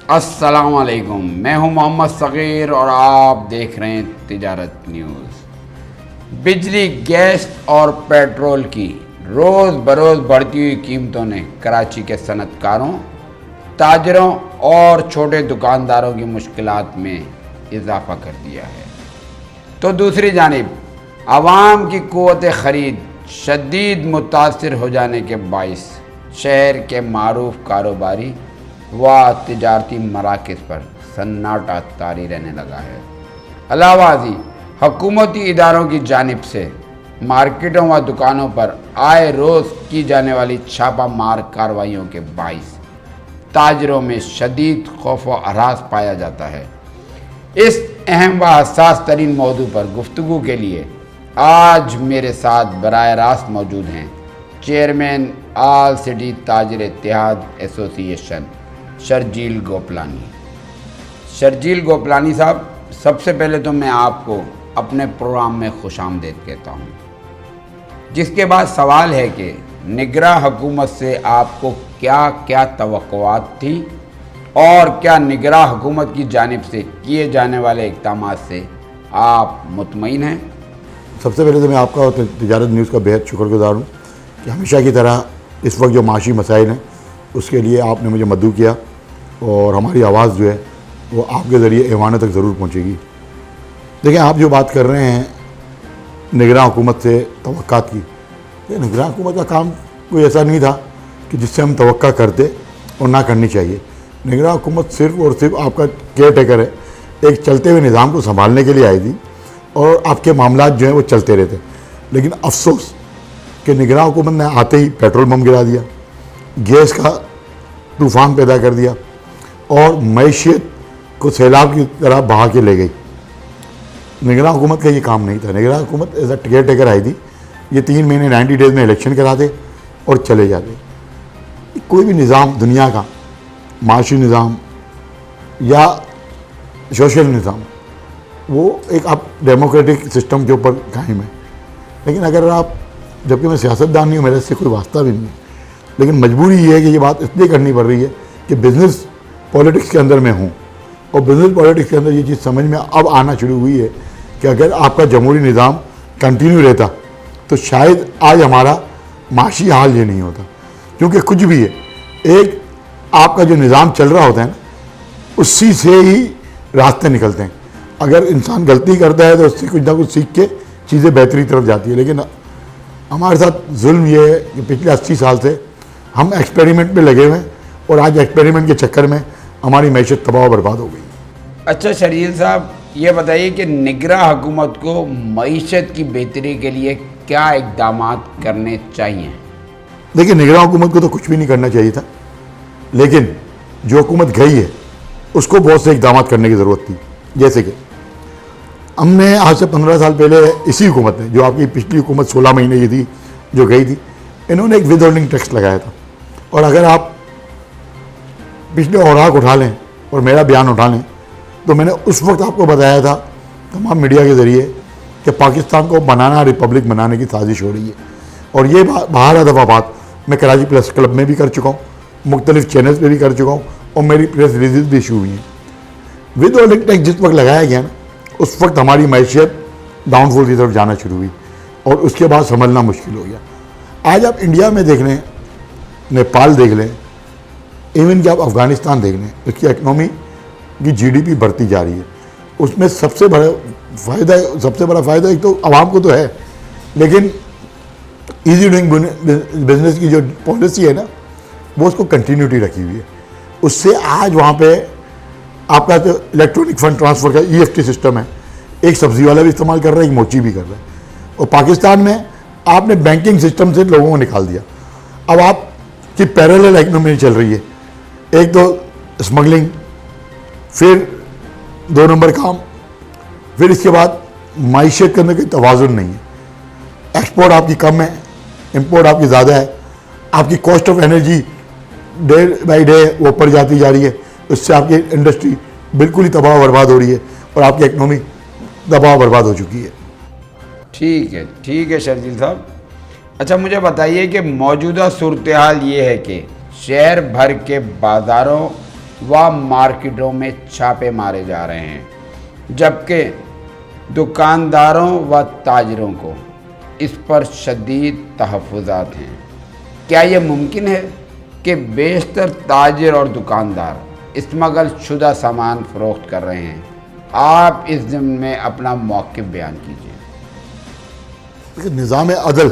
अस्सलाम वालेकुम, मैं हूं मोहम्मद सग़ीर और आप देख रहे हैं तिजारत न्यूज़। बिजली, गैस और पेट्रोल की रोज़ बरोज़ बढ़ती हुई कीमतों ने कराची के सनअतकारों, ताजरों और छोटे दुकानदारों की मुश्किलात में इजाफ़ा कर दिया है, तो दूसरी जानिब आवाम की क़ुव्वत ख़रीद शदीद मुतासिर हो जाने के बाइस शहर के मारूफ कारोबारी व तिजारती मराकज़ पर सन्नाटा तारी रहने लगा है। अलावाज़ी हुकूमती इदारों की जानिब से मार्केटों व दुकानों पर आए रोज़ की जाने वाली छापा मार कार्रवाइयों के बाइस ताजरों में शदीद खौफ व हरास पाया जाता है। इस अहम व हसास तरीन मौजू पर गुफ्तगू के लिए आज मेरे साथ बराह रास्त मौजूद हैं चेयरमैन आल सिटी ताजर इत्तेहाद एसोसिएशन शर्जील गोपलानी। शर्जील गोपलानी साहब, सबसे पहले तो मैं आपको अपने प्रोग्राम में खुशामदीद कहता हूँ, जिसके बाद सवाल है कि निगरां हुकूमत से आपको क्या क्या तवक्कुआत थी और क्या निगरां हुकूमत की जानिब से किए जाने वाले इक़दामात से आप मुतमईन हैं? सबसे पहले तो मैं आपका और तिजारत न्यूज़ का बेहद शुक्रगुज़ार हूँ कि हमेशा की तरह इस वक्त जो माशी मसाइल हैं उसके लिए आपने मुझे मदद किया और हमारी आवाज़ जो है वो आपके ज़रिए ऐवानों तक ज़रूर पहुँचेगी। देखिए, आप जो बात कर रहे हैं निगरां हुकूमत से तवक्कुआत की, ये निगरां हुकूमत का काम कोई ऐसा नहीं था कि जिससे हम तवक्का करते और ना करनी चाहिए। निगरां हुकूमत सिर्फ़ और सिर्फ आपका केयर टेकर है, एक चलते हुए निज़ाम को संभालने के लिए आई थी और आपके मामलात जो हैं वो चलते रहते। लेकिन अफसोस कि निगरां हुकूमत ने आते ही पेट्रोल बम गिरा दिया, गैस का तूफ़ान पैदा कर दिया और मैशियत को सैलाब की तरह बहा के ले गई। निगरां हुकूमत का ये काम नहीं था। निगरां हुकूमत एज अ केयर टेकर आई थी। ये 3 महीने 90 डेज़ में इलेक्शन कराते और चले जाते। कोई भी निज़ाम दुनिया का, माशी निज़ाम या सोशल निज़ाम, वो एक आप डेमोक्रेटिक सिस्टम के ऊपर कायम है। लेकिन अगर आप, जबकि मैं सियासतदान नहीं हूँ, मेरे से कोई वास्ता भी नहीं है, लेकिन मजबूरी ये है कि ये बात इसलिए करनी पड़ रही है कि बिज़नेस पॉलिटिक्स के अंदर मैं हूँ और बिज़नेस पॉलिटिक्स के अंदर ये चीज़ समझ में अब आना शुरू हुई है कि अगर आपका जमहूरी निज़ाम कंटिन्यू रहता तो शायद आज हमारा माशी हाल ये नहीं होता। क्योंकि कुछ भी है, एक आपका जो निज़ाम चल रहा होता है ना, उसी से ही रास्ते निकलते हैं। अगर इंसान गलती करता है तो उससे कुछ ना कुछ सीख के चीज़ें बेहतरी तरफ जाती है। लेकिन हमारे साथ जुल्म ये है कि पिछले 80 साल से हम एक्सपेरिमेंट में लगे हुए हैं और आज एक्सपेरिमेंट के चक्कर में हमारी मैशत तबाह बर्बाद हो गई। अच्छा शर्जील साहब, ये बताइए कि निगरां हुकूमत को मईशत की बेहतरी के लिए क्या इक़दामात करने चाहिए? देखिए, निगरां हुकूमत को तो कुछ भी नहीं करना चाहिए था, लेकिन जो हुकूमत गई है उसको बहुत से इक़दामात करने की ज़रूरत थी। जैसे कि हमने आज से 15 साल पहले इसी हुकूमत ने, जो आपकी पिछली हुकूमत 16 महीने की थी जो गई थी, इन्होंने एक विद होल्डिंग टैक्स लगाया था। और अगर आप पिछले औराक उठा लें और मेरा बयान उठा लें तो मैंने उस वक्त आपको बताया था तमाम मीडिया के ज़रिए कि पाकिस्तान को बनाना, रिपब्लिक बनाने की साजिश हो रही है। और ये बाहर दफ़ा बात मैं कराची प्रेस क्लब में भी कर चुका हूँ, मुख्तलिफ चैनल्स पर भी कर चुका हूँ और मेरी प्रेस रिलीज भी इशू हुई हैं। विद होल्डिंग टैक्स जिस वक्त लगाया गया ना, उस वक्त हमारी मैशियत डाउनफॉल की तरफ जाना शुरू हुई और उसके बाद संभलना मुश्किल हो गया। आज आप इंडिया में देख लें, नेपाल देख लें, इवन कि आप अफ़गानिस्तान देख लें, उसकी इकनॉमी की GDP बढ़ती जा रही है। उसमें सबसे बड़ा फ़ायदा एक तो आवाम को तो है, लेकिन ईजी डूइंग बिजनेस की जो पॉलिसी है ना, वो उसको कंटिन्यूटी रखी हुई है। उससे आज वहाँ पे आपका तो इलेक्ट्रॉनिक फ़ंड ट्रांसफ़र का EFT सिस्टम है, एक सब्ज़ी वाला भी इस्तेमाल कर रहा है, एक मोची भी कर रहा है। और पाकिस्तान में आपने बैंकिंग सिस्टम से लोगों को निकाल दिया। अब आपकी पैरेलल इकनॉमी चल रही है, एक तो स्मगलिंग, फिर 2 नंबर काम, फिर इसके बाद माइशत के अंदर कोई तवाज़ुन नहीं है। एक्सपोर्ट आपकी कम है, इंपोर्ट आपकी ज़्यादा है, आपकी cost of energy day by day वो ऊपर जाती जा रही है। उससे आपकी इंडस्ट्री बिल्कुल ही तबाह बर्बाद हो रही है और आपकी इकनॉमी तबाह बर्बाद हो चुकी है। ठीक है शर्जील साहब। अच्छा, मुझे बताइए कि मौजूदा सूरत हाल ये है कि शहर भर के बाज़ारों व मार्केटों में छापे मारे जा रहे हैं, जबकि दुकानदारों व ताजरों को इस पर शदीद तहफ़्फ़ुज़ात हैं। क्या ये मुमकिन है कि बेशतर ताजिर और दुकानदार स्मगल शुदा सामान फ़रोख्त कर रहे हैं? आप इस ज़िम्न में अपना मौक़िफ़ बयान कीजिए। देखिए, निज़ाम अदल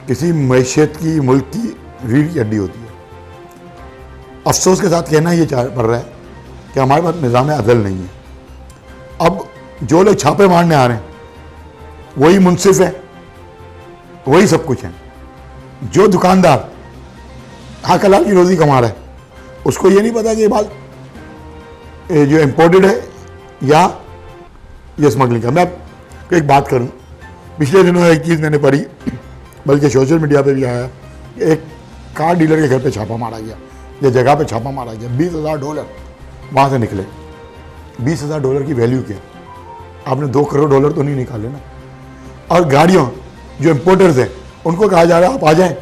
किसी मैशियत की, मुल्क की रीढ़ की हड्डी होती है। अफसोस के साथ कहना ये पड़ रहा है कि हमारे पास निज़ाम अदल नहीं है। अब जो लोग छापे मारने आ रहे हैं वही मुनसिफ है, वही सब कुछ है। जो दुकानदार हक हलाल की रोज़ी कमा रहा है उसको ये नहीं पता कि ये बात जो इम्पोर्टेड है या ये स्मगलिंग का। मैं आपको एक बात करूं, पिछले दिनों एक चीज़ मैंने पढ़ी, बल्कि सोशल मीडिया पे भी आया कि एक कार डीलर के घर पे छापा मारा गया या जगह पे छापा मारा गया। $20,000 वहाँ से निकले। $20,000 की वैल्यू क्या? आपने $2 करोड़ तो नहीं निकाले ना। और गाड़ियों जो इम्पोर्टर्स हैं उनको कहा जा रहा है आप आ जाएं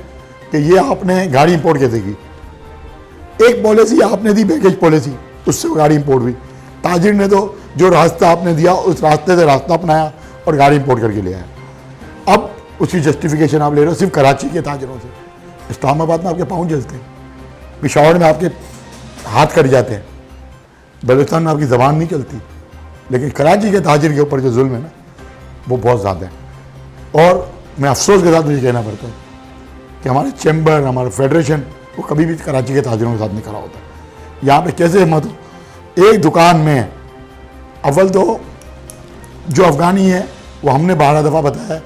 कि ये आपने गाड़ी इंपोर्ट कैसे की। एक पॉलिसी आपने दी, बैगेज पॉलिसी, उससे गाड़ी इंपोर्ट हुई। ताजिर ने तो जो रास्ता आपने दिया उस रास्ते से रास्ता अपनाया और गाड़ी इंपोर्ट करके ले आया। अब उसकी जस्टिफिकेशन आप ले रहे हो सिर्फ कराची के ताजिरों से। इस्लामाबाद में आपके पाँव जलते हैं, पिशावर में आपके हाथ कट जाते हैं, बलूचिस्तान में आपकी ज़बान नहीं चलती, लेकिन कराची के ताजिर के ऊपर जो जुल्म है ना वो बहुत ज़्यादा है। और मैं अफसोस के साथ मुझे कहना पड़ता है कि हमारे चैम्बर, हमारा फेडरेशन वो कभी भी कराची के ताजिरों के साथ नहीं खड़ा होता। यहाँ पे कैसे हिम्मत हो, एक दुकान में अव्वल तो जो अफ़गानी है वो हमने 12 दफ़ा बताया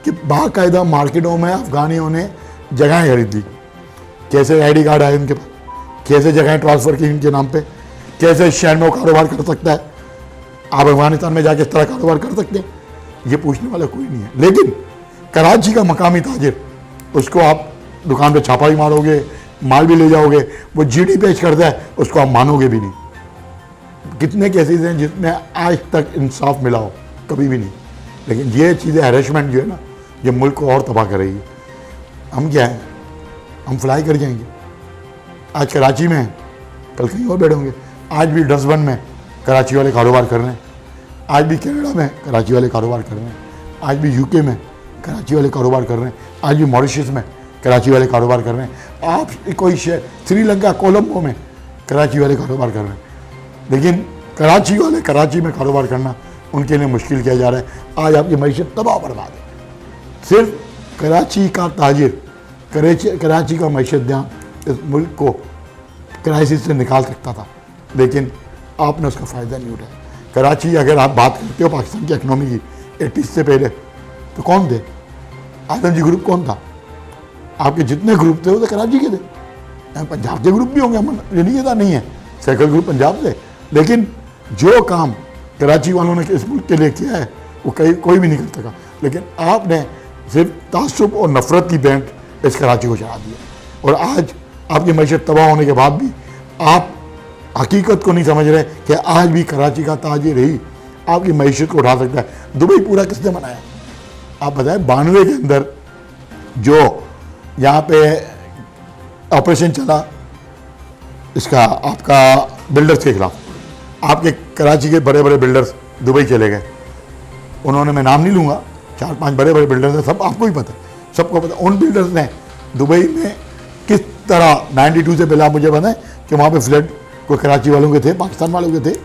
कि बाकायदा मार्केटों में अफ़गानियों ने जगहें खरीद ली। कैसे आईडी कार्ड आए उनके पास, कैसे जगहें ट्रांसफ़र की उनके नाम पे, कैसे शहर में वो कारोबार कर सकता है। आप अफ़गानिस्तान में जाके इस तरह कारोबार कर सकते हैं, ये पूछने वाला कोई नहीं है। लेकिन कराची का मकामी ताजिर, उसको आप दुकान पे छापा ही मारोगे, माल भी ले जाओगे, वो जीडी पेश करता है, उसको आप मानोगे भी नहीं। कितने केसेस हैं जिसमें आज तक इंसाफ मिला हो? कभी भी नहीं। लेकिन ये चीज़ें हैरेसमेंट जो है ना, ये मुल्क को और तबाह करेगी। हम क्या हैं, हम फ्लाई कर जाएंगे। आज कराची में हैं, कल कहीं और बैठेंगे। आज भी डसबन में कराची वाले कारोबार कर रहे हैं, आज भी कनाडा में कराची वाले कारोबार कर रहे हैं, आज भी यूके में कराची वाले कारोबार कर रहे हैं, आज भी मॉरिशस में कराची वाले कारोबार कर रहे हैं। आप कोई शहर श्रीलंका, कोलंबो में कराची वाले कारोबार कर रहे हैं। लेकिन कराची वाले कराची में कारोबार करना उनके लिए मुश्किल किया जा रहा है। आज आपकी मईशत तबाह बर्बाद है। सिर्फ कराची का ताजिर, कराची का मईशतदान इस मुल्क को क्राइसिस से निकाल सकता था, लेकिन आपने उसका फ़ायदा नहीं उठाया। कराची, अगर आप बात करते हो पाकिस्तान की इकनॉमी की 80 से पहले, तो कौन थे? आदम जी ग्रुप कौन था? आपके जितने ग्रुप थे वो तो कराची के थे। पंजाब के ग्रुप भी होंगे, ये नहीं है, साइकिल ग्रुप पंजाब से। लेकिन जो काम कराची वालों ने इस मुल्क के लिए किया है वो कोई भी नहीं कर सका। लेकिन आपने सिर्फ तासुब और नफरत की बैंड इस कराची को चढ़ा दिया। और आज आपकी मैशत तबाह होने के बाद भी आप हकीकत को नहीं समझ रहे कि आज भी कराची का ताजिर ही आपकी मैशत को उठा सकता है। दुबई पूरा किसने बनाया? आप बताएं, 92 के अंदर जो यहाँ पे ऑपरेशन चला इसका आपका बिल्डर्स के खिलाफ, आपके कराची के बड़े बड़े बिल्डर्स दुबई चले गए। उन्होंने, मैं नाम नहीं लूँगा, 4-5 बड़े बड़े बिल्डर्स हैं, सब आपको ही पता, सबको पता। उन बिल्डर्स ने दुबई में किस तरह 92 से पहले आप मुझे बताएं कि वहाँ पे फ्लड कोई कराची वालों के थे, पाकिस्तान वालों के थे,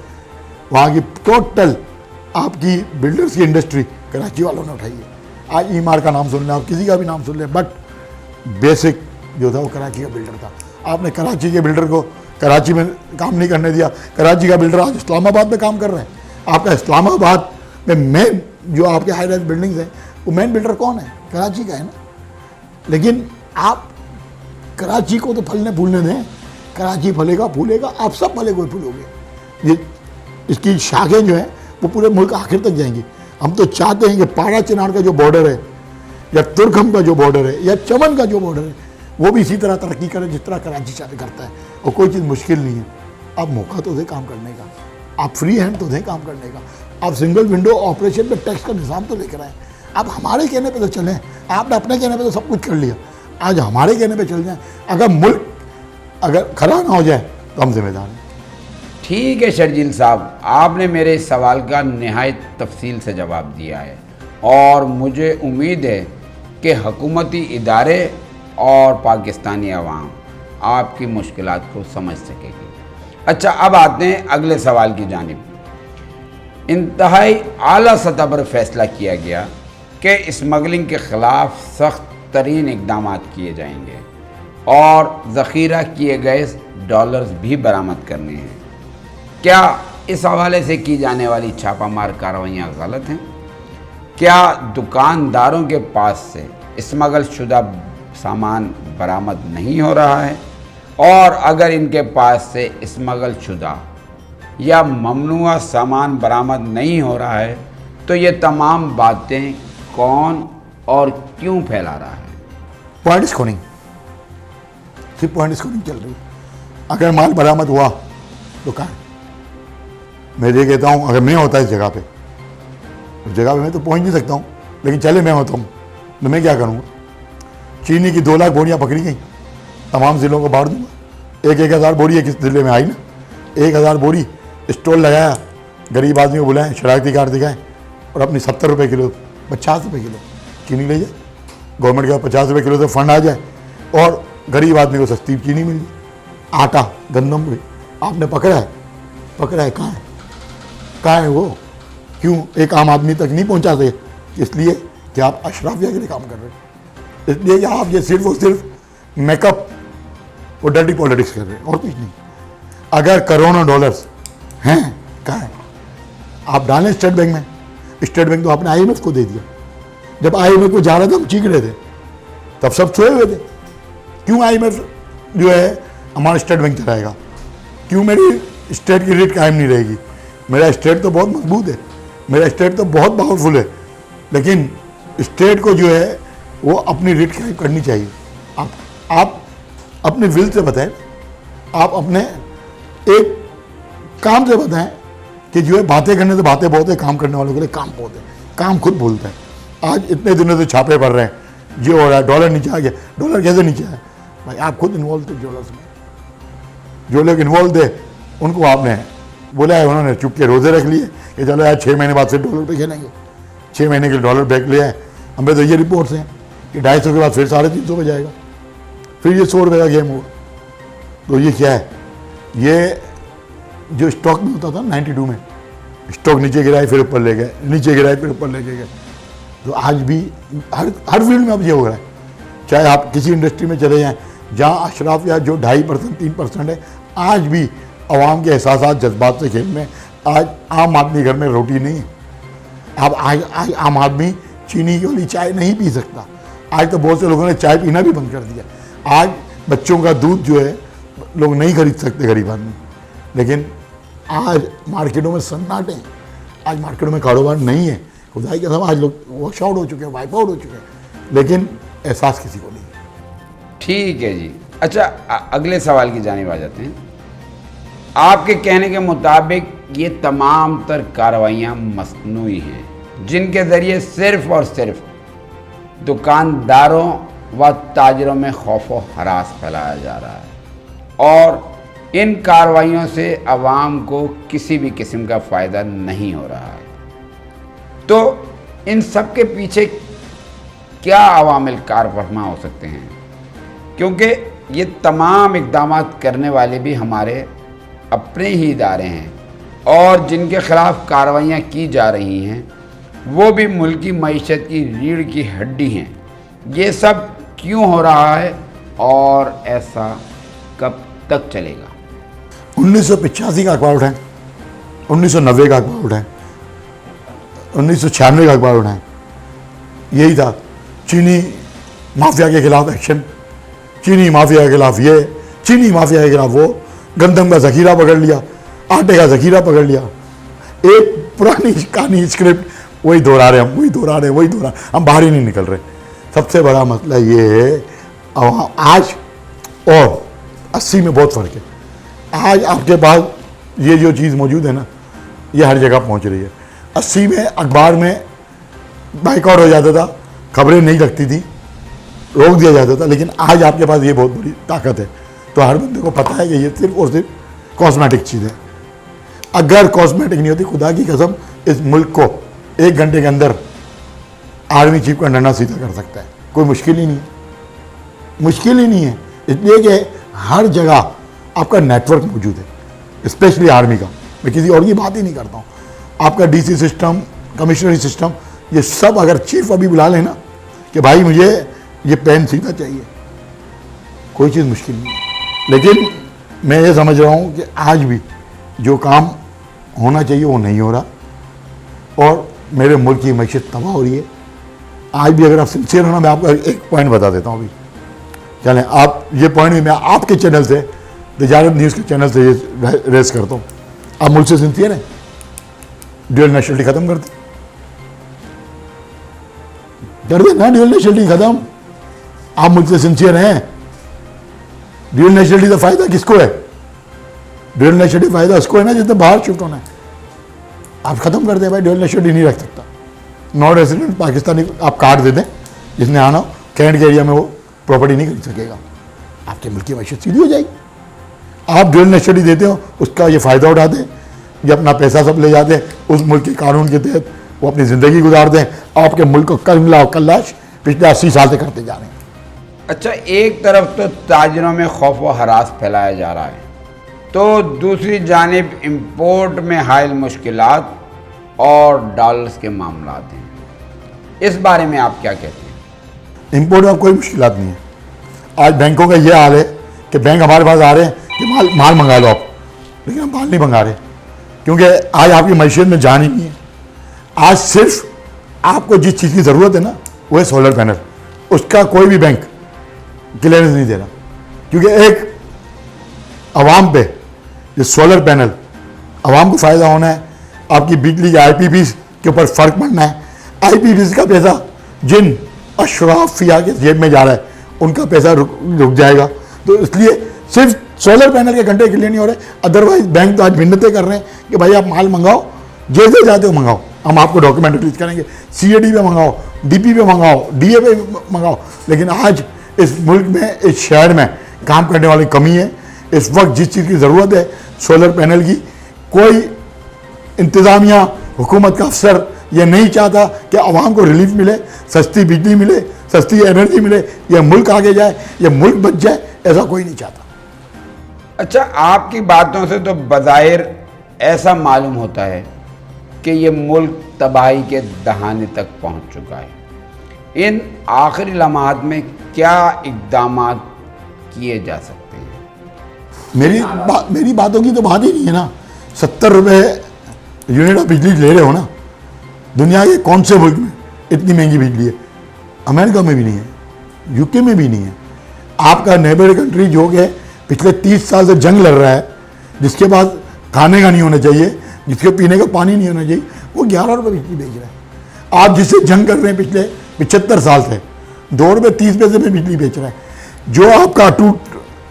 वहाँ की टोटल आपकी बिल्डर्स की इंडस्ट्री कराची वालों ने उठाई है। आज ईमार का नाम सुन लें, आप किसी का भी नाम सुन लें, बट बेसिक जो था वो कराची का बिल्डर था। आपने कराची के बिल्डर को कराची में काम नहीं करने दिया। कराची का बिल्डर आज इस्लामाबाद में काम कर रहे हैं। आपका इस्लामाबाद में मेन जो आपके हाई राइज बिल्डिंग्स हैं वो मेन बिल्डर कौन है? कराची का है ना। लेकिन आप कराची को तो फलने फूलने दें, कराची फलेगा फूलेगा, आप सब फले कोई फूलोगे। ये इसकी शाखें जो हैं वो पूरे मुल्क आखिर तक जाएंगी। हम तो चाहते हैं कि पाड़ा चिनार का जो बॉर्डर है, या तुर्खम का जो बॉर्डर है, या चमन का जो बॉर्डर है, वो भी इसी तरह तरक्की करे जिस तरह कराची चाहे करता है। और कोई चीज़ मुश्किल नहीं है। आप मौका तो दें काम करने का, आप फ्री हैंड तो दें काम करने का, आप सिंगल विंडो ऑपरेशन में टैक्स का निज़ाम तो लेकर आए। आप हमारे कहने पे तो चलें, आपने अपने कहने पे तो सब कुछ कर लिया, आज हमारे कहने पे चल जाएं। अगर मुल्क अगर खड़ा ना हो जाए तो हम जिम्मेदार हैं। ठीक है शर्जील साहब, आपने मेरे इस सवाल का निहायत तफसील से जवाब दिया है और मुझे उम्मीद है कि हुकूमती इदारे और पाकिस्तानी अवाम आपकी मुश्किलात को समझ सकेगी। अच्छा, अब आते हैं अगले सवाल की जानिब। इंतहाई आला सतह पर फैसला किया गया कि स्मगलिंग के ख़िलाफ़ सख्त तरीन इकदाम किए जाएंगे और ज़ख़ीरा किए गए डॉलर्स भी बरामद करने हैं। क्या इस हवाले से की जाने वाली छापामार कार्रवाइयाँ गलत हैं? क्या दुकानदारों के पास से स्मगल शुदा सामान बरामद नहीं हो रहा है? और अगर इनके पास से स्मगल शुदा या ममनुआ सामान बरामद नहीं हो रहा है तो ये तमाम बातें कौन और क्यों फैला रहा है? पॉइंट स्कोरिंग, सिर्फ पॉइंट स्कोरिंग चल रही है। अगर माल बरामद हुआ तो कहाँ है? मैं ये कहता हूँ, अगर मैं होता इस जगह पे, उस जगह पे मैं तो पहुँच नहीं सकता हूँ, लेकिन चले मैं होता हूँ तो मैं क्या करूँगा? चीनी की 2 लाख बोरियाँ पकड़ी गई, तमाम ज़िलों को बांट दूंगा। 1,000 बोरी एक ज़िले में आई ना, 1,000 बोरी स्टॉल लगाया, गरीब आदमी को बुलाएं, शरारती कार्ड दिखाएं और अपनी 70 रुपये किलो 50 रुपये किलो चीनी ले जाए। गवर्नमेंट का 50 रुपये किलो से फंड आ जाए और गरीब आदमी को सस्ती चीनी मिल जाए। आटा, गंदम भी आपने पकड़ा है, कहाँ है? कहाँ है वो? क्यों एक आम आदमी तक नहीं पहुँचा सके? इसलिए कि आप अशराफिया के लिए काम कर रहे हैं, इसलिए कि आप ये सिर्फ और सिर्फ मेकअप और डर्टी पॉलिटिक्स कर रहे हैं और कुछ नहीं। अगर करोड़ों डॉलर्स हैं, कहाँ है? आप डालें स्टेट बैंक में। स्टेट बैंक तो आपने IMF को दे दिया। जब IMF को जा रहा था हम चीख रहे थे, तब सब सोए हुए थे। क्यों IMF जो है हमारा स्टेट बैंक चलाएगा? क्यों मेरी स्टेट की रेट कायम नहीं रहेगी? मेरा स्टेट तो बहुत मजबूत है, मेरा स्टेट तो बहुत पावरफुल है, लेकिन स्टेट को जो है वो अपनी रेट कायम करनी चाहिए। आप अपने विल से बताएं, आप अपने एक काम से बताएं कि जो है बातें करने से बातें बहुत है, काम करने वालों के लिए काम बहुत है, काम खुद बोलता है। आज इतने दिनों से छापे पड़ रहे हैं, ये हो रहा है, डॉलर नीचे आ गया। डॉलर कैसे नीचे आया भाई? आप खुद इन्वॉल्व थे डॉलर्स में। जो लोग इन्वॉल्व थे उनको आपने बोला है, उन्होंने चुप के रोजे रख लिए कि चलो यार 6 महीने बाद फिर डॉलर पे खेलेंगे। 6 महीने के डॉलर बैक लिया है। हमें तो ये रिपोर्ट्स हैं कि 250 के बाद फिर 350 पे जाएगा, फिर ये 100 रुपये का गेम होगा। तो ये क्या है? ये जो स्टॉक में होता था 92 में, स्टॉक नीचे गिराए फिर ऊपर ले गए, नीचे गिराए फिर ऊपर ले गए। तो आज भी हर फील्ड में अब ये हो रहा है। चाहे आप किसी इंडस्ट्री में चले जाएं, जहाँ अशराफ या जो 2.5% 3% है, आज भी अवाम के एहसास जज्बात से खेल में। आज आम आदमी घर में रोटी नहीं है। अब आज आम आदमी चीनी वाली चाय नहीं पी सकता। आज तो बहुत से लोगों ने चाय पीना भी बंद कर दिया। आज बच्चों का दूध जो है लोग नहीं खरीद सकते, गरीब आदमी। लेकिन आज मार्केटों में सन्नाटे हैं, आज मार्केटों में कारोबार नहीं है। खुदाई के समय आज लोग वॉश आउट हो चुके हैं, वाइप आउट हो चुके हैं, लेकिन एहसास किसी को नहीं है। ठीक है जी। अच्छा, अगले सवाल की जानिब आ जाते हैं। आपके कहने के मुताबिक ये तमाम तर कार्रवाइयाँ मसनूई हैं, जिनके ज़रिए सिर्फ़ और सिर्फ दुकानदारों व ताजरों में खौफ व हरास फैलाया जा रहा है और इन कार्रवाइयों से अवाम को किसी भी किस्म का फ़ायदा नहीं हो रहा है। तो इन सब के पीछे क्या अवामिल कारफरमा हो सकते हैं? क्योंकि ये तमाम इक़दाम करने वाले भी हमारे अपने ही इदारे हैं और जिनके ख़िलाफ़ कार्रवाइयाँ की जा रही हैं वो भी मुल्की मईशत की रीढ़ की हड्डी हैं। ये सब क्यों हो रहा है और ऐसा कब तक चलेगा? 1985 का अखबार उठाएं, 1990 का अखबार उठाएं, 1996 का अखबार उठाएं, यही था चीनी माफिया के खिलाफ एक्शन, चीनी माफिया के खिलाफ ये, चीनी माफिया के खिलाफ वो, गंदम का ज़ख़ीरा पकड़ लिया, आटे का ज़ख़ीरा पकड़ लिया। एक पुरानी कहानी स्क्रिप्ट वही दोहरा रहे हम, हम बाहर ही नहीं निकल रहे। सबसे बड़ा मसला ये है आज और 80 में बहुत फ़र्क है। आज आपके पास ये जो चीज़ मौजूद है ना, ये हर जगह पहुंच रही है। 80 में अखबार में बाइकआउट हो जाता था, खबरें नहीं लगती थी, रोक दिया जाता था, लेकिन आज आपके पास ये बहुत बड़ी ताकत है। तो हर बंदे को पता है कि ये सिर्फ और सिर्फ कॉस्मेटिक चीज़ है। अगर कॉस्मेटिक नहीं होती, खुदा की कसम इस मुल्क को 1 घंटे के अंदर आर्मी चीफ का डंडा सीधा कर सकता है। कोई मुश्किल ही नहीं है, मुश्किल ही नहीं है। इसलिए कि हर जगह आपका नेटवर्क मौजूद है, स्पेशली आर्मी का। मैं किसी और की बात ही नहीं करता हूँ। आपका डीसी सिस्टम, कमिश्नरी सिस्टम, ये सब अगर चीफ अभी बुला लेना कि भाई मुझे ये पेन सीधा चाहिए, कोई चीज़ मुश्किल नहीं है। लेकिन मैं ये समझ रहा हूँ कि आज भी जो काम होना चाहिए वो नहीं हो रहा और मेरे मुल्क की मैशत तबाह हो रही है। आज भी अगर आप सिंसियर होना, मैं आपको एक पॉइंट बता देता हूँ अभी। चलें, आप ये पॉइंट भी मैं आपके चैनल से, तिजारत न्यूज़ के चैनल से ये रेस करता हूँ। आप मुल्क से सिंसियर हैं, ड्यूअल नेशनलिटी ख़त्म कर दे ना, ड्यूअल नेशनलिटी ख़त्म। आप मुल्क से सिंसियर हैं। ड्यूअल नेशनलिटी का फ़ायदा किसको है? ड्यूअल नेशनलिटी फ़ायदा उसको है ना जिसने बाहर शिफ्ट होना है। आप ख़त्म कर दें भाई, ड्यूअल नेशनलिटी नहीं रख सकता। नॉन रेजिडेंट पाकिस्तानी आप कार्ड दे दें, जिसने आना हो कैंट के एरिया में वो प्रॉपर्टी नहीं खरीद सकेगा। आपके मुल्क की मैशत सीधी हो जाएगी। आप ड्यूअल नेशनलिटी देते हो, उसका ये फ़ायदा उठाते हैं, ये अपना पैसा सब ले जाते हैं, उस मुल्क के कानून के तहत वो अपनी ज़िंदगी गुजारते हैं। आपके मुल्क को कलमिला कल्लाश पिछले 80 साल से करते जा रहे हैं। अच्छा, एक तरफ तो ताजरों में खौफ व हरास फैलाया जा रहा है, तो दूसरी जानिब इंपोर्ट में हायल मुश्किलात और डॉलर्स के मामलात हैं। इस बारे में आप क्या कहते हैं? इंपोर्ट में कोई मुश्किलात नहीं है। आज बैंकों का ये हाल है कि बैंक हमारे पास आ रहे हैं कि माल मंगा लो आप, लेकिन हम माल नहीं मंगा रहे क्योंकि आज आपकी मैशियत में जान ही नहीं है। आज सिर्फ आपको जिस चीज़ की ज़रूरत है ना, वो है सोलर पैनल। उसका कोई भी बैंक क्लियरेंस नहीं दे रहा क्योंकि एक आवाम पे ये सोलर पैनल, आवाम को फ़ायदा होना है, आपकी बिजली के IPPs के ऊपर फ़र्क पड़ना है। IPPs का पैसा जिन अशराफिया के जेब में जा रहा है, उनका पैसा रुक जाएगा। तो इसलिए सिर्फ सोलर पैनल के घंटे के लिए नहीं हो रहे। अदरवाइज बैंक तो आज मिन्नतें कर रहे हैं कि भाई आप माल मंगाओ, जैसे जाते हो मंगाओ, हम आपको डॉक्यूमेंट रिलीज करेंगे, CAD पे मंगाओ, DP पे मंगाओ, DA पे मंगाओ। लेकिन आज इस मुल्क में, इस शहर में काम करने वाली कमी है। इस वक्त जिस चीज़ की ज़रूरत है सोलर पैनल की, कोई इंतज़ामिया, हुकूमत का अफसर ये नहीं चाहता कि आवाम को रिलीफ मिले, सस्ती बिजली मिले, सस्ती एनर्जी मिले, यह मुल्क आगे जाए, यह मुल्क बच जाए, ऐसा कोई नहीं चाहता। अच्छा, आपकी बातों से तो बज़ाहिर ऐसा मालूम होता है कि ये मुल्क तबाही के दहाने तक पहुंच चुका है। इन आखिरी लम्हात में क्या इक़दाम किए जा सकते हैं? मेरी बातों की तो बात ही नहीं है ना। 70 रुपये यूनिट ऑफ बिजली ले रहे हो ना। दुनिया के कौन से मुल्क में इतनी महंगी बिजली है? अमेरिका में भी नहीं है, UK में भी नहीं है। आपका नेबर कंट्री जो कि पिछले 30 साल से जंग लड़ रहा है, जिसके पास खाने का नहीं होना चाहिए, जिसके पीने का पानी नहीं होना चाहिए, वो 11 रुपये बिजली बेच रहा है। आप जिससे जंग कर रहे हैं पिछले 75 साल से, 2 रुपये 30 पैसे में बिजली बेच रहा है। जो आपका टूट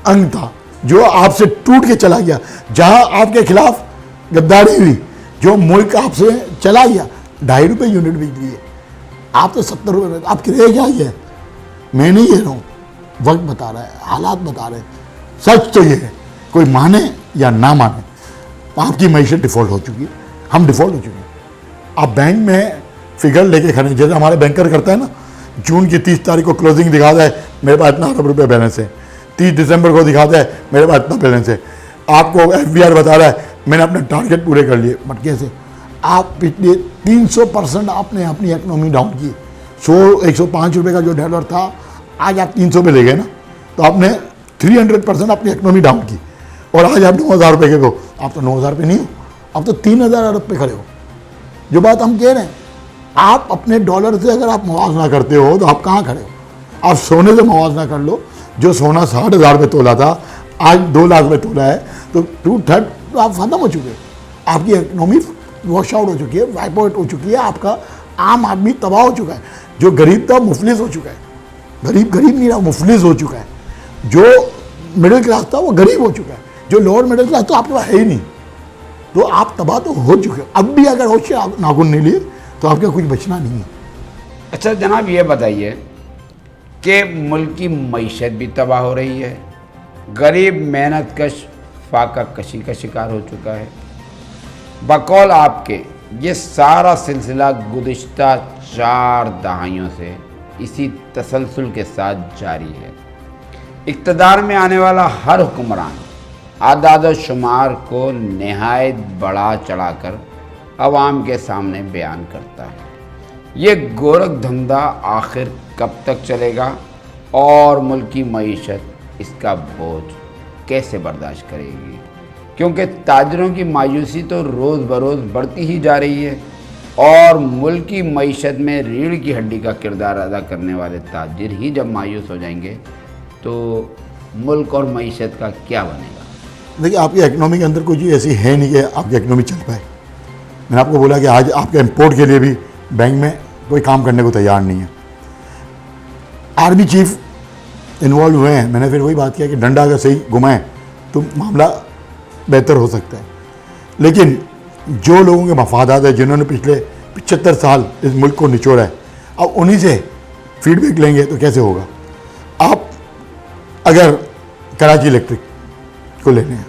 अंग था, जो आपसे टूट के चला गया, जहाँ आपके खिलाफ गद्दारी हुई, जो मुल्क आपसे चला गया, 2.5 रुपये यूनिट बिजली है। आप तो 70 रुपये, आपकी रह क्या है? मैं नहीं कह रहा हूँ, वक्त बता रहा है, हालात बता रहे हैं। सच तो ये है, कोई माने या ना माने, आपकी मैशत डिफ़ॉल्ट हो चुकी है, हम डिफ़ॉल्ट हो चुके हैं। आप बैंक में फिगर लेके खड़े, जैसे हमारे बैंकर करता है ना, जून की 30 तारीख को क्लोजिंग दिखाता है, मेरे पास इतना अरब रुपये बैलेंस है। 30 दिसंबर को दिखाता है, मेरे पास इतना बैलेंस है। आपको FBR बता रहा है, मैंने अपने टारगेट पूरे कर लिए। बट कैसे? आप पिछले 300% आपने अपनी इकनॉमी डाउन की। 105 रुपये का जो डॉलर था, आज आप 300 पे ले गए ना, तो आपने 300% अपनी इकनॉमी डाउन की। और आज आप 9,000 रुपये के हो। आप तो 9,000 पे नहीं हो, आप तो 3,000 अरब पे खड़े हो। जो बात हम कह रहे हैं, आप अपने डॉलर से अगर आप मुआवजा करते हो तो आप कहाँ खड़े हो? आप सोने से मुआवजा कर लो। जो सोना 60,000 रुपये तोला था, आज 2 लाख रुपये तोला है, तो 2/3 आप ख़त्म हो चुके हैं। आपकी इकनॉमी वॉश आउट हो चुकी है, वाइप आउट हो चुकी है। आपका आम आदमी तबाह हो चुका है। जो गरीब था मुफलिस हो चुका है। गरीब नहीं रहा, मुफलिस हो चुका है। जो मिडिल क्लास था वो गरीब हो चुका है। जो लोअर मिडिल क्लास तो आपके पास है ही नहीं। तो आप तबाह तो हो चुके हो। अब भी अगर होश से नाखून नहीं लिए तो आपका कुछ बचना नहीं है। अच्छा जनाब, ये बताइए कि मुल्क की मईशत भी तबाह हो रही है, गरीब मेहनत कश फाका कशी का शिकार हो चुका है। बकौल आपके ये सारा सिलसिला गुज़िश्ता 4 दहाइयों से इसी तसलसल के साथ जारी है। इक़्तिदार में आने वाला हर हुक्मरान आदाद शुमार को नहायत बढ़ा चढ़ाकर अवाम के सामने बयान करता है। ये गोरख धंधा आखिर कब तक चलेगा और मुल्क की मईशत इसका बोझ कैसे बर्दाश्त करेगी? क्योंकि ताजरों की मायूसी तो रोज़ बरोज़ बढ़ती ही जा रही है और मुल्क की मईशत में रीढ़ की हड्डी का किरदार अदा करने वाले ताजिर ही जब मायूस हो जाएंगे तो मुल्क और मईशत का क्या बनेगा? देखिए, आपकी इकनॉमी के अंदर कोई चीज़ ऐसी है नहीं कि आपकी इकनॉमी चल पाए। मैंने आपको बोला कि आज आपके इंपोर्ट के लिए भी बैंक में कोई काम करने को तैयार नहीं है। आर्मी चीफ इन्वॉल्व हुए हैं। मैंने फिर वही बात किया कि डंडा अगर सही घुमाएं तो मामला बेहतर हो सकता है। लेकिन जो लोगों के मफादात है, जिन्होंने पिछले 75 साल इस मुल्क को निचोड़ा है, अब उन्हीं से फीडबैक लेंगे तो कैसे होगा? आप अगर कराची इलेक्ट्रिक को लेने हैं,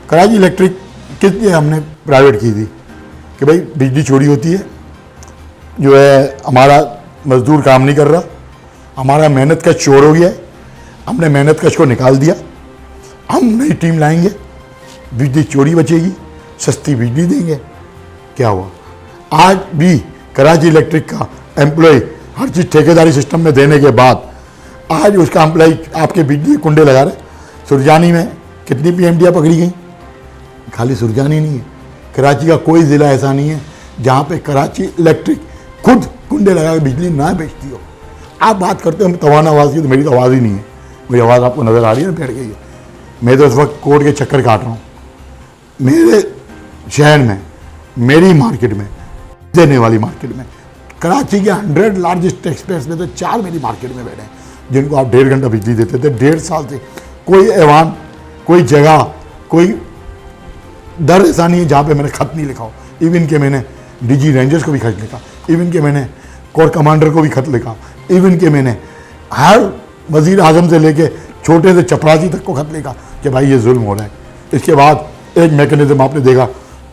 कराची इलेक्ट्रिक किस लिए हमने प्राइवेट की थी कि भाई बिजली चोरी होती है, जो है हमारा मजदूर काम नहीं कर रहा, हमारा मेहनत कश चोर हो गया है, हमने मेहनत कश को निकाल दिया, हम नई टीम लाएंगे, बिजली चोरी बचेगी, सस्ती बिजली देंगे। क्या हुआ? आज भी कराची इलेक्ट्रिक का एम्प्लॉय हर चीज़ ठेकेदारी सिस्टम में देने के बाद आज उसका एम्प्लॉय आपके बिजली कुंडे लगा रहे। सुरजानी में कितनी पीएमडीआई पकड़ी गई? खाली सुरजानी नहीं है, कराची का कोई ज़िला ऐसा नहीं है जहाँ पे कराची इलेक्ट्रिक खुद कुंडे लगा के बिजली ना बेचती हो। आप बात करते हो तवाना आवाज़ की, तो मेरी तो आवाज़ ही नहीं है। मेरी आवाज़ आपको नज़र आ रही है ना, बैठ गई है। मैं तो इस वक्त कोर्ट के चक्कर काट रहा हूँ। मेरे शहर में, मेरी मार्केट में, देने वाली मार्केट में, कराची के 100 लार्जेस्ट टैक्स पेयर्स में तो 4 मेरी मार्केट में बैठे हैं जिनको आप 1.5 घंटा बिजली देते थे। 1.5 साल से कोई ऐवान, कोई जगह, कोई दर ऐसा नहीं है जहाँ पे मैंने खत नहीं लिखा हो। इवन के मैंने डीजी रेंजर्स को भी खत लिखा, इवन के मैंने कोर कमांडर को भी खत लिखा, इवन के मैंने हर वज़ीर आज़म से लेके छोटे से चपरासी तक को खत लिखा कि भाई ये जुल्म हो रहा है। इसके बाद एक मैकेनिज्म आपने देखा,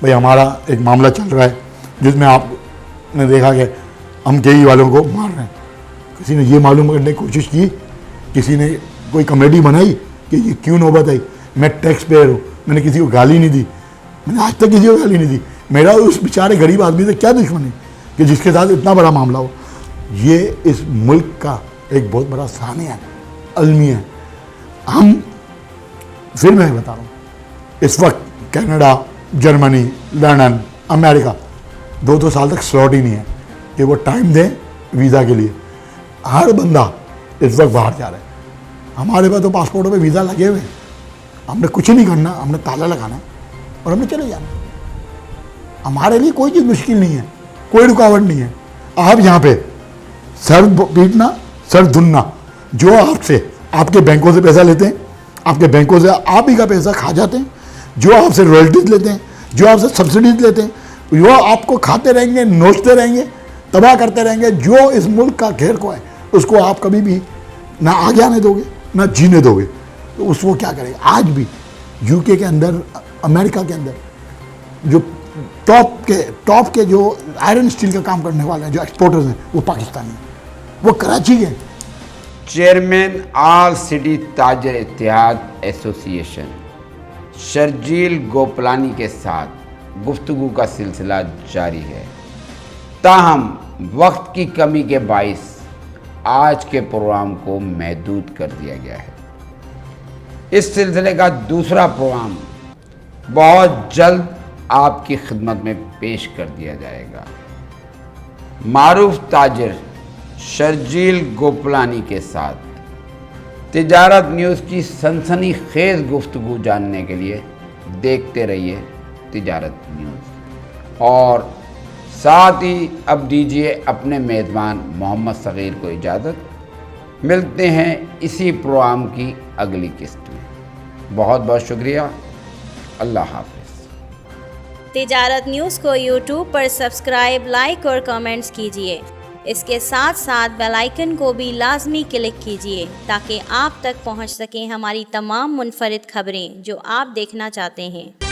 भाई हमारा एक मामला चल रहा है जिसमें आपने देखा कि हम केई वालों को मार रहे हैं। किसी ने ये मालूम करने की कोशिश की, किसी ने कोई कमेटी बनाई कि ये क्यों नौबत आई? मैं टैक्स पेयर हूँ, मैंने किसी को गाली नहीं दी, मैंने आज तक किसी को गाली नहीं दी। मेरा उस बेचारे गरीब आदमी से क्या दुश्मनी कि जिसके साथ इतना बड़ा मामला हो? ये इस मुल्क का एक बहुत बड़ा सानिया है, अलमिया है। हम फिर मैं बता रहा हूँ, इस वक्त कनाडा, जर्मनी, लंदन, अमेरिका 2-2 साल तक स्लॉट ही नहीं है कि वो टाइम दें वीज़ा के लिए। हर बंदा इस वक्त बाहर जा रहा है। हमारे पास तो पासपोर्टों पे वीज़ा लगे हुए हैं। हमने कुछ नहीं करना, हमने ताला लगाना है और हमने चले जाना। हमारे लिए कोई चीज़ मुश्किल नहीं है, कोई रुकावट नहीं है। आप यहाँ पे सर पीटना, सर धुनना, जो आपसे आपके बैंकों से पैसा लेते हैं, आपके बैंकों से आप ही का पैसा खा जाते हैं, जो आपसे रॉयल्टीज लेते हैं, जो आपसे सब्सिडीज लेते हैं, वो आपको खाते रहेंगे, नोचते रहेंगे, तबाह करते रहेंगे। जो इस मुल्क का घेर को है उसको आप कभी भी ना आगे आने दोगे, ना जीने दोगे, तो उसको क्या करेगा? आज भी यूके के अंदर, अमेरिका के अंदर जो टॉप के जो आयरन स्टील का काम करने वाले हैं, जो एक्सपोर्टर्स हैं, वो पाकिस्तानी हैं, वो कराची के। Chairman all city Tajir Ittehad association Sharjeel Gopalani के साथ गुफ्तगू का सिलसिला जारी है। ताहम वक्त की कमी के बाइस आज के प्रोग्राम को महदूद कर दिया गया है। इस सिलसिले का दूसरा प्रोग्राम बहुत जल्द आपकी खिदमत में पेश कर दिया जाएगा। मारूफ ताजिर शर्जील गोपलानी के साथ तिजारत न्यूज़ की सनसनी खेज गुफ्तगू जानने के लिए देखते रहिए तिजारत न्यूज़। और साथ ही अब दीजिए अपने मेज़बान मोहम्मद सग़ीर को इजाज़त। मिलते हैं इसी प्रोग्राम की अगली किस्त में। बहुत बहुत शुक्रिया। अल्लाह हाफ़िज़। तिजारत न्यूज़ को यूट्यूब पर सब्सक्राइब, लाइक और कमेंट्स कीजिए। इसके साथ साथ बेल आइकन को भी लाजमी क्लिक कीजिए ताकि आप तक पहुंच सकें हमारी तमाम मुनफरिद खबरें जो आप देखना चाहते हैं।